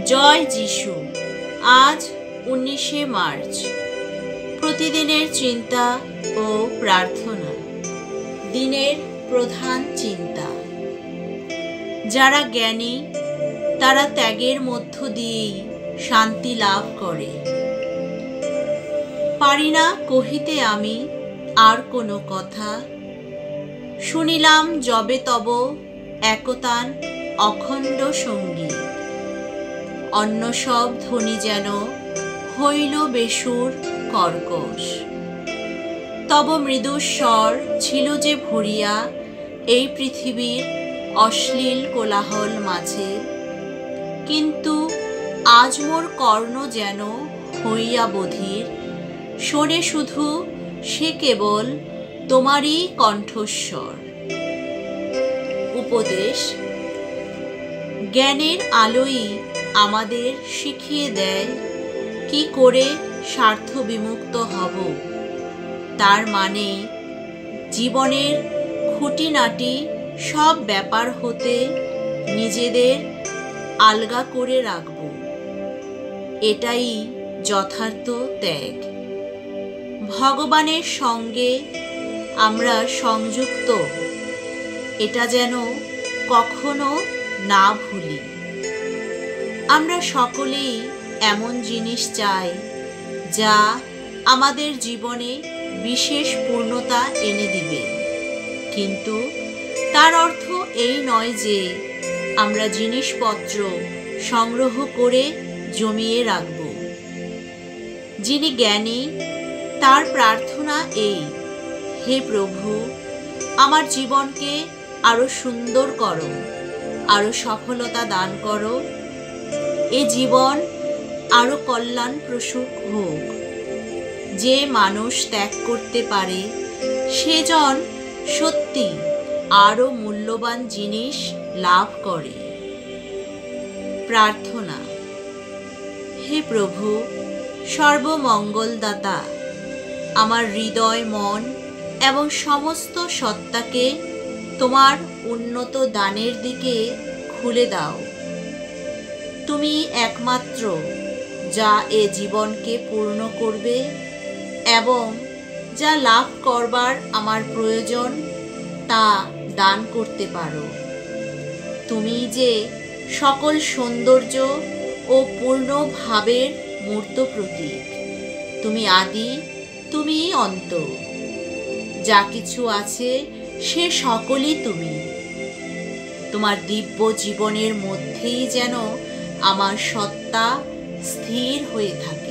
জয় যিশু। আজ 19শে মার্চ। প্রতিদিনের চিন্তা ও প্রার্থনা। দিনের প্রধান চিন্তা। যারা জ্ঞানী তারা ত্যাগের মধ্য দিয়েই শান্তি লাভ করে। পারি না কহিতে আমি আর কোনো কথা, শুনিলাম যবে তব একতান অখণ্ড সঙ্গীত। অন্য সব ধ্বনি যেন হইল বেসুর কর্কশ। তব মৃদুস্বর ছিল যে ভরিয়া এই পৃথিবীর অশ্লীল কোলাহল মাঝে, কিন্তু আজ মোর কর্ণ যেন হইয়া বধির, শোনে শুধু সে কেবল তোমারই কণ্ঠস্বর। উপদেশ। জ্ঞানের আলোই আমাদের শিখিয়ে দেয় কি করে স্বার্থ বিমুক্ত হব। তার মানে জীবনের খুঁটিনাটি সব ব্যাপার হতে নিজেদের আলগা করে রাখব। এটাই যথার্থ ত্যাগ। ভগবানের সঙ্গে আমরা সংযুক্ত, এটা যেন কখনো না ভুলি। আমরা সকলেই এমন জিনিস চাই যা আমাদের জীবনে বিশেষ পূর্ণতা এনে দিবে, কিন্তু তার অর্থ এই নয় যে আমরা জিনিসপত্র সংগ্রহ করে জমিয়ে রাখব। যিনি জ্ঞানী তার প্রার্থনা এই, হে প্রভু, আমার জীবনকে আরো সুন্দর করো, আরো সফলতা দান করো, এ জীবন আরো কল্যাণপ্রসূ হোক। যে মানুষ ত্যাগ করতে পারে সেজন সত্যি আরো মূল্যবান জিনিস লাভ করে। প্রার্থনা। হে প্রভু, সর্বমঙ্গলদাতা, আমার হৃদয়, মন এবং সমস্ত সত্তাকে তোমার উন্নত দানের দিকে খুলে দাও। তুমি একমাত্র যা এ জীবনকে পূর্ণ করবে এবং যা লাভ করবার আমার প্রয়োজন তা দান করতে পারো। তুমি যে সকল সৌন্দর্য ও পূর্ণ ভাবের মূর্ত প্রতীক। তুমি আদি, তুমি অন্ত। যা কিছু আছে সে সকলই তুমি। তোমার দিব্য জীবনের মধ্যেই যেন আমার সত্তা স্থির হয়ে থাকে।